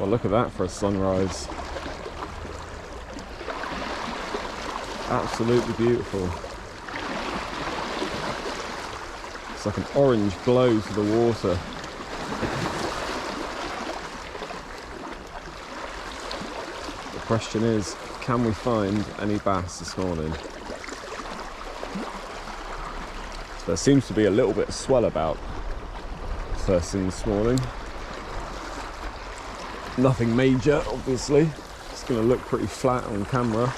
But look at that for a sunrise. Absolutely beautiful. It's like an orange glow to the water. The question is, can we find any bass this morning? There seems to be a little bit of swell about first thing this morning. Nothing major, obviously. It's going to look pretty flat on camera.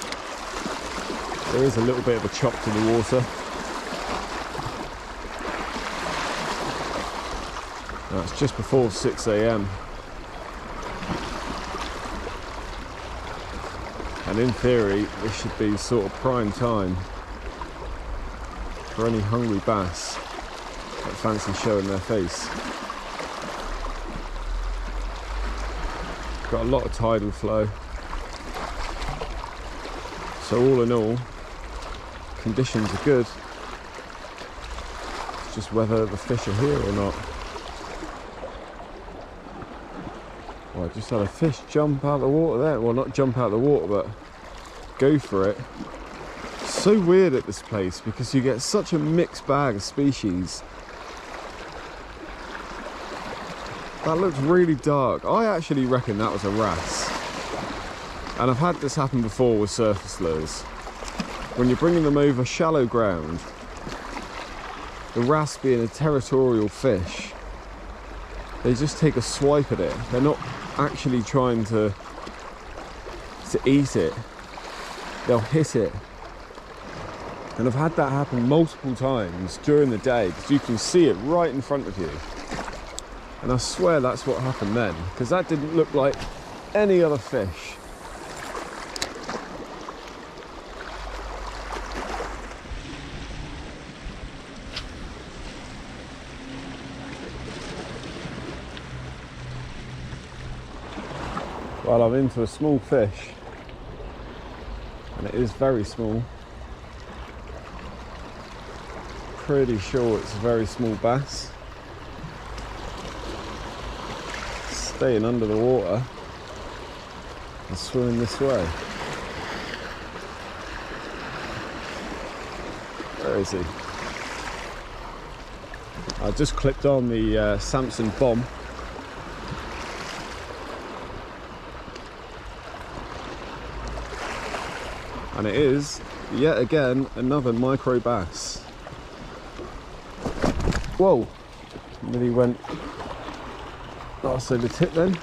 There is a little bit of a chop to the water. Now it's just before 6 AM. And in theory, this should be sort of prime time for any hungry bass that fancy showing their face. Got a lot of tidal flow. So all in all, conditions are good. It's just whether the fish are here or not. Well, I just had a fish jump out of the water there. Well, not jump out of the water, but go for it. It's so weird at this place because you get such a mixed bag of species. That looks really dark. I actually reckon that was a wrasse. And I've had this happen before with surface lures. When you're bringing them over shallow ground, the wrasse being a territorial fish, they just take a swipe at it. They're not actually trying to eat it. They'll hit it. And I've had that happen multiple times during the day because you can see it right in front of you. And I swear that's what happened then, because that didn't look like any other fish. Well, I'm into a small fish, and it is very small. Pretty sure it's a very small bass. Staying under the water and swimming this way. Where is he? I just clipped on the Samson Bomb. And it is, yet again, another micro bass. Whoa! Nearly went. Oh, so the tip then.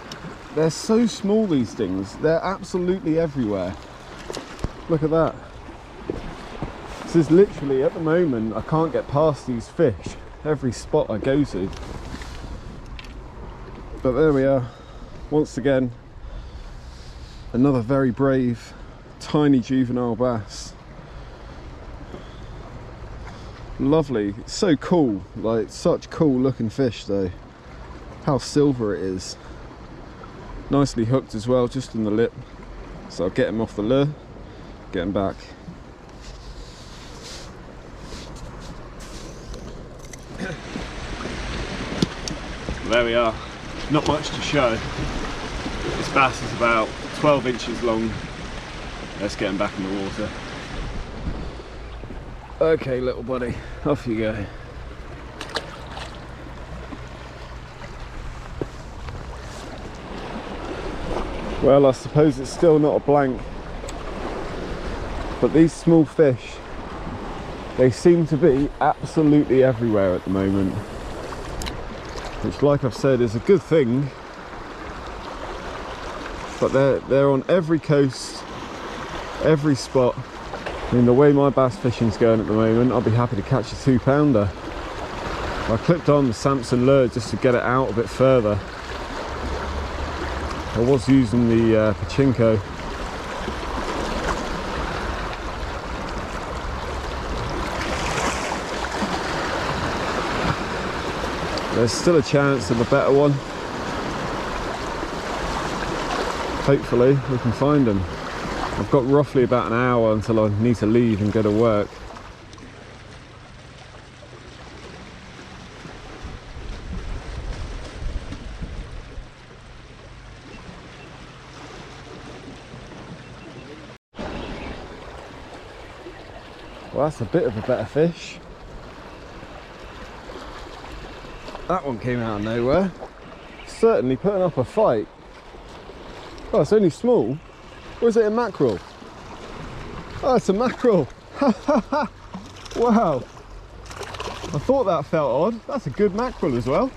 They're so small, these things. They're absolutely everywhere. Look at that. This is literally, at the moment, I can't get past these fish every spot I go to. But there we are. Once again, another very brave, tiny juvenile bass. Lovely. It's so cool. Like, such cool looking fish though. How silver it is. Nicely hooked as well, just in the lip. So I'll get him off the lure, get him back. There we are. Not much to show. This bass is about 12 inches long. Let's get him back in the water. Okay, little buddy, off you go. Well, I suppose it's still not a blank, but these small fish, they seem to be absolutely everywhere at the moment, which, like I've said, is a good thing. But they're on every coast, every spot. I mean, the way my bass fishing's going at the moment, I'll be happy to catch a 2-pounder. I clipped on the Samson lure just to get it out a bit further. I was using the Patchinko. There's still a chance of a better one. Hopefully we can find them. I've got roughly about an hour until I need to leave and go to work. Well, that's a bit of a better fish. That one came out of nowhere. Certainly putting up a fight. Oh, it's only small. Or is it a mackerel? Oh, it's a mackerel. Wow. I thought that felt odd. That's a good mackerel as well.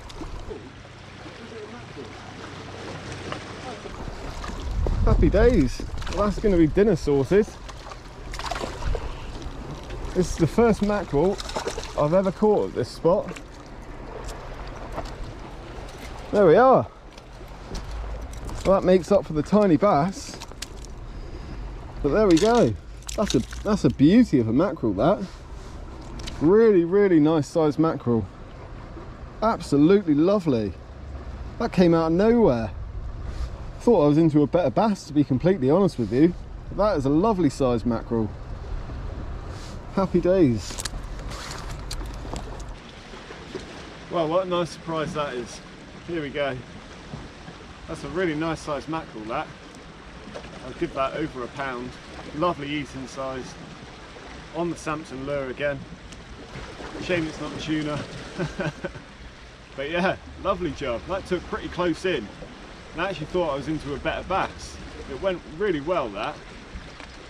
Happy days. Well, that's going to be dinner sorted. This is the first mackerel I've ever caught at this spot. There we are. Well, that makes up for the tiny bass. But there we go. That's a beauty of a mackerel, that. Really, really nice sized mackerel. Absolutely lovely. That came out of nowhere. Thought I was into a better bass, to be completely honest with you. But that is a lovely sized mackerel. Happy days. Well, what a nice surprise that is. Here we go. That's a really nice sized mackerel, that. I'll give that over £1. Lovely eating size. On the Samson lure again. Shame it's not tuna. But yeah, lovely job. That took pretty close in. And I actually thought I was into a better bass. It went really well, that.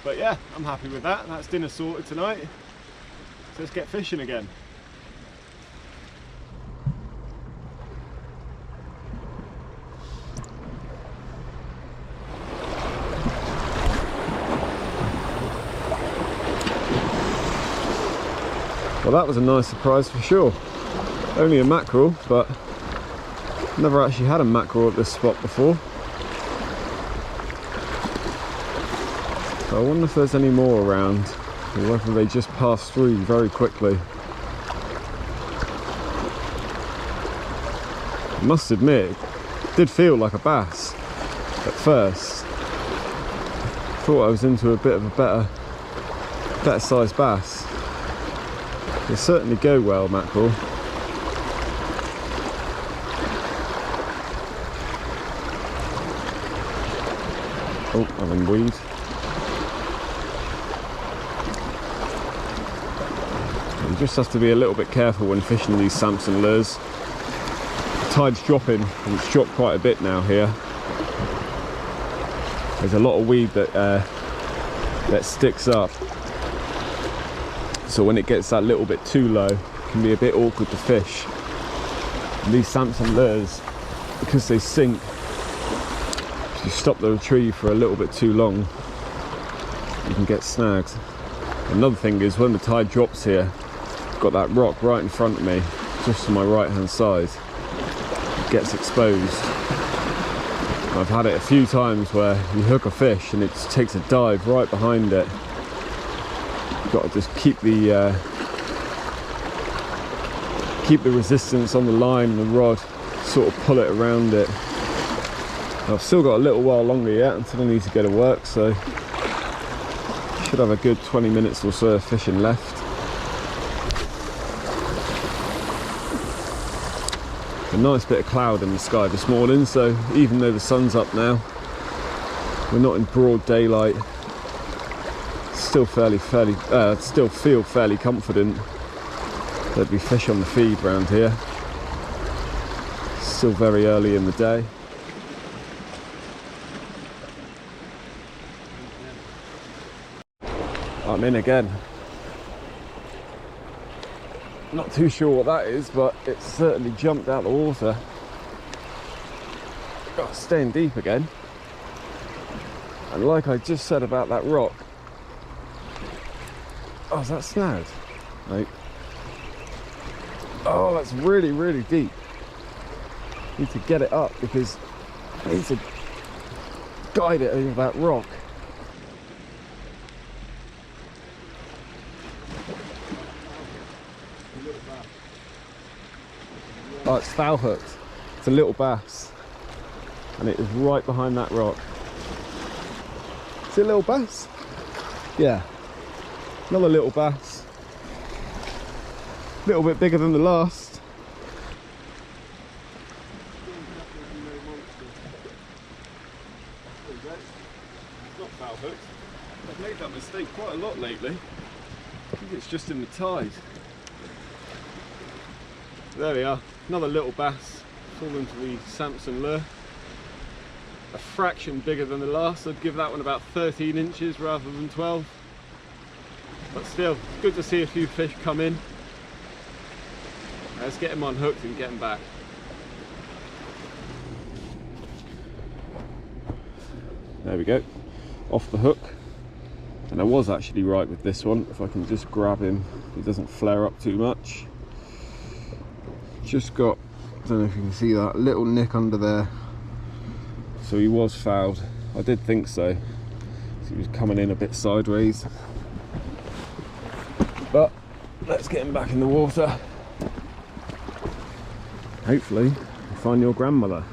But yeah, I'm happy with that. That's dinner sorted tonight. So let's get fishing again. Well, that was a nice surprise for sure. Only a mackerel, but never actually had a mackerel at this spot before. So I wonder if there's any more around, or whether they just pass through very quickly. I must admit, it did feel like a bass at first. Thought I was into a bit of a better sized bass. They certainly go well, mackerel. Oh, I'm in weed. You just have to be a little bit careful when fishing these Samson lures. The tide's dropping, and it's dropped quite a bit now here. There's a lot of weed that sticks up. So when it gets that little bit too low, it can be a bit awkward to fish. And these Samson lures, because they sink, if you stop the retrieve for a little bit too long, you can get snagged. Another thing is, when the tide drops here, I've got that rock right in front of me, just to my right hand side. It gets exposed. I've had it a few times where you hook a fish and it just takes a dive right behind it. Got to just keep the resistance on the line and the rod, sort of pull it around it. I've still got a little while longer yet until I need to go to work, so should have a good 20 minutes or so of fishing left. A nice bit of cloud in the sky this morning, so even though the sun's up now, we're not in broad daylight. Still still feel fairly confident there'd be fish on the feed around here. Still very early in the day. I'm in again. Not too sure what that is, but it certainly jumped out of the water. Oh, staying deep again. And like I just said about that rock, oh, is that snagged? Like, oh, that's really, really deep. Need to get it up because I need to guide it over that rock. Oh, it's foul hooked. It's a little bass, and it is right behind that rock. Is it a little bass? Yeah. Another little bass. A little bit bigger than the last. It's not foul hooked. I've made that mistake quite a lot lately. think it's just in the tide. There we are, another little bass, fallen to the Samson lure. A fraction bigger than the last. I'd give that one about 13 inches rather than 12. But still, good to see a few fish come in. Let's get him unhooked and get him back. There we go, off the hook. And I was actually right with this one. If I can just grab him, he doesn't flare up too much. Just got, I don't know if you can see that little nick under there. So he was fouled. I did think so. He was coming in a bit sideways. But let's get him back in the water. Hopefully you'll find your grandmother.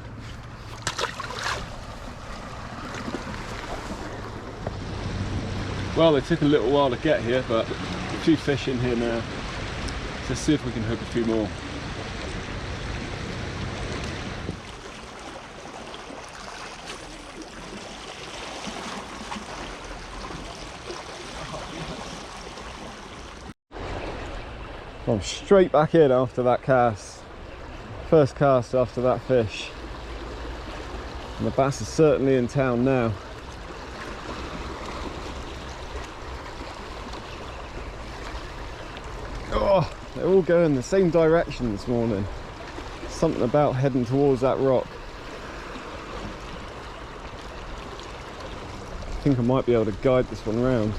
Well, they took a little while to get here, but a few fish in here now. Let's see if we can hook a few more. I'm straight back in after that cast. First cast after that fish. And the bass is certainly in town now. Oh, they're all going the same direction this morning. Something about heading towards that rock. I think I might be able to guide this one round.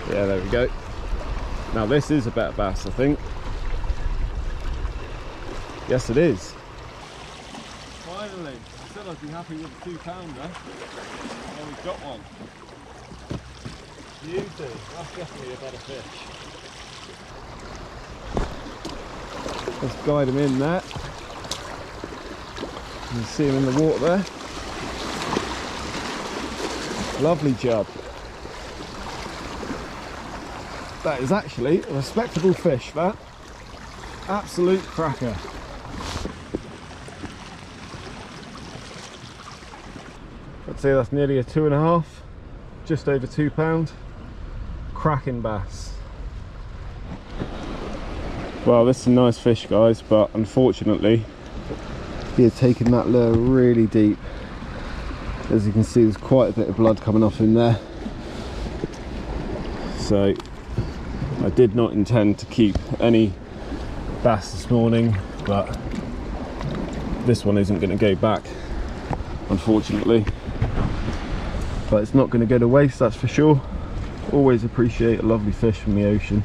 Yeah, there we go. Now this is a better bass, I think. Yes, it is. Finally, I said I'd be happy with a 2-pounder. And we've got one. Beauty, that's definitely a better fish. Let's guide him in there. You can see him in the water there. Lovely job. That is actually a respectable fish, that. Absolute cracker. I'd say that's nearly a 2.5, just over 2 pound. Cracking bass. Well, this is a nice fish, guys, but unfortunately he had taken that lure really deep. As you can see, there's quite a bit of blood coming off in there. So I did not intend to keep any bass this morning, but this one isn't going to go back, unfortunately. But it's not going to go to waste, that's for sure. Always appreciate a lovely fish from the ocean,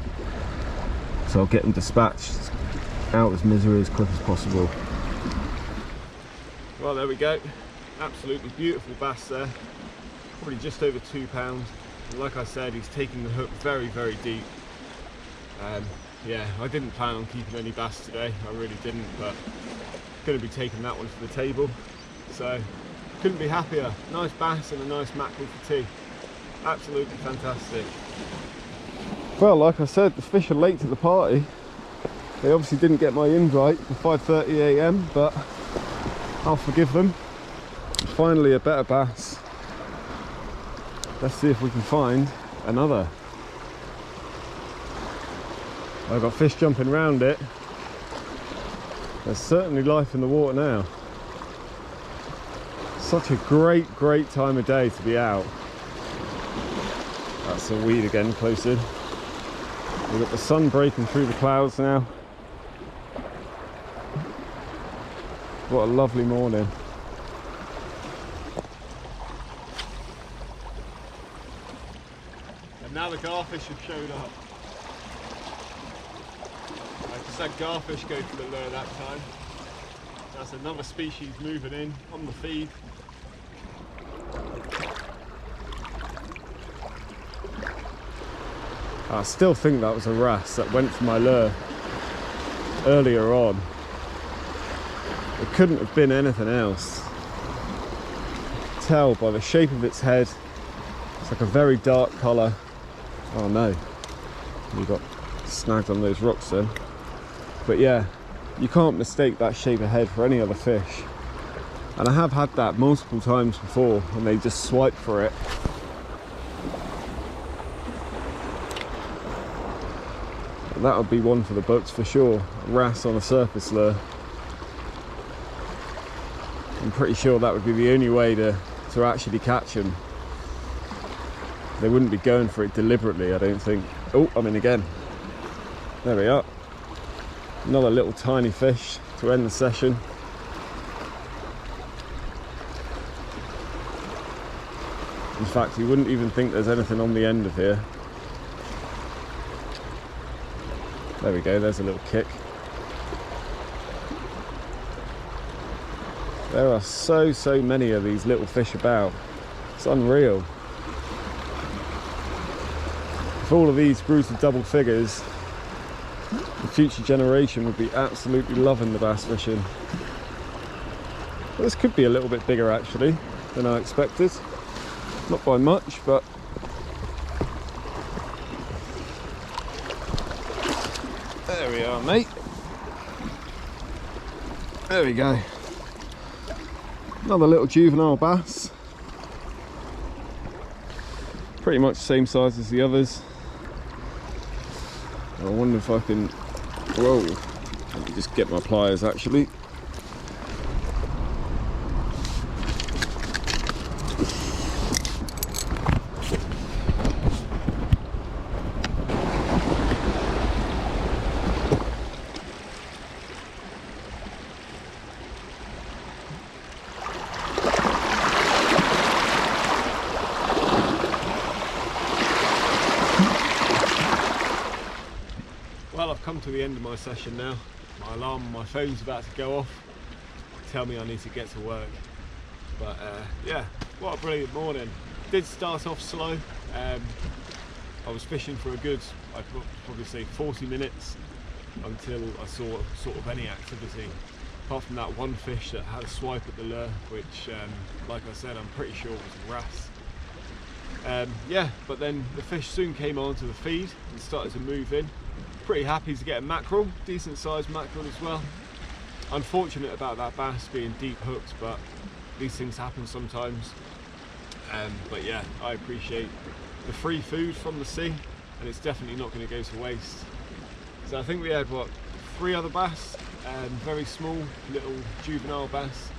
so I'll get them dispatched out of his misery as quick as possible. Well, there we go. Absolutely beautiful bass there. Probably just over 2 pounds. And like I said, he's taking the hook very, very deep. Yeah, I didn't plan on keeping any bass today, I really didn't, but going to be taking that one to the table, so couldn't be happier. Nice bass and a nice mackerel for tea. Absolutely fantastic. Well, like I said, the fish are late to the party. They obviously didn't get my invite for 5:30 AM, but I'll forgive them. Finally a better bass. Let's see if we can find another. I've got fish jumping around it. There's certainly life in the water now. Such a great time of day to be out. That's a weed again, close in. We've got the sun breaking through the clouds now. What a lovely morning. And now the garfish have showed up. I just had garfish go to the lure that time. That's another species moving in on the feed. I still think that was a wrasse that went for my lure earlier on. It couldn't have been anything else. Tell by the shape of its head, it's like a very dark colour. Oh no, you got snagged on those rocks then. But yeah, you can't mistake that shape of head for any other fish. And I have had that multiple times before, and they just swipe for it. And that would be one for the books for sure. A wrasse on a surface lure. I'm pretty sure that would be the only way to actually catch them. They wouldn't be going for it deliberately, I don't think. Oh, I'm in again. There we are. Another little tiny fish to end the session. In fact, you wouldn't even think there's anything on the end of here. There we go, there's a little kick. There are so many of these little fish about. It's unreal. If all of these grew to double figures, the future generation would be absolutely loving the bass fishing. But this could be a little bit bigger actually than I expected. Not by much, but there we are, mate. There we go. Another little juvenile bass. Pretty much the same size as the others. I wonder if I can... Whoa. Let me just get my pliers actually. Well, I've come to the end of my session now. My alarm on my phone's about to go off. Tell me I need to get to work. But yeah, what a brilliant morning. Did start off slow. I was fishing for a good, I'd probably say 40 minutes until I saw sort of any activity. Apart from that one fish that had a swipe at the lure, which, like I said, I'm pretty sure was a wrasse. Yeah, but then the fish soon came onto the feed and started to move in. Pretty happy to get a mackerel, decent sized mackerel as well. Unfortunate about that bass being deep hooked, but these things happen sometimes. But yeah, I appreciate the free food from the sea, and it's definitely not going to go to waste. So I think we had, what, 3 other bass, very small little juvenile bass,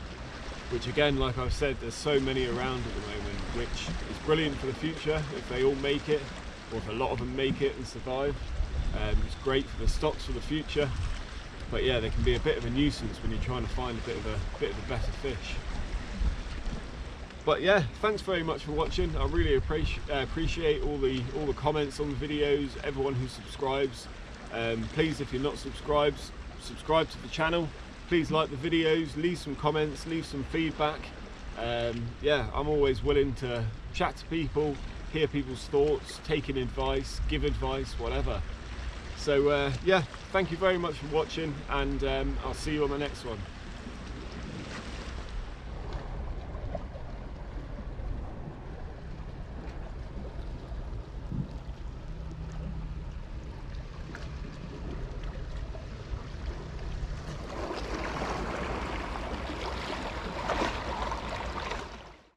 which again, like I've said, there's so many around at the moment, which is brilliant for the future if they all make it, or if a lot of them make it and survive. It's great for the stocks for the future, but yeah, they can be a bit of a nuisance when you're trying to find a bit of a better fish. But yeah, thanks very much for watching. I really appreciate all the comments on the videos, everyone who subscribes. Please, if you're not subscribed, subscribe to the channel. Please like the videos, leave some comments, leave some feedback. Yeah, I'm always willing to chat to people, hear people's thoughts, take in advice, give advice, whatever. So yeah, thank you very much for watching, and I'll see you on the next one.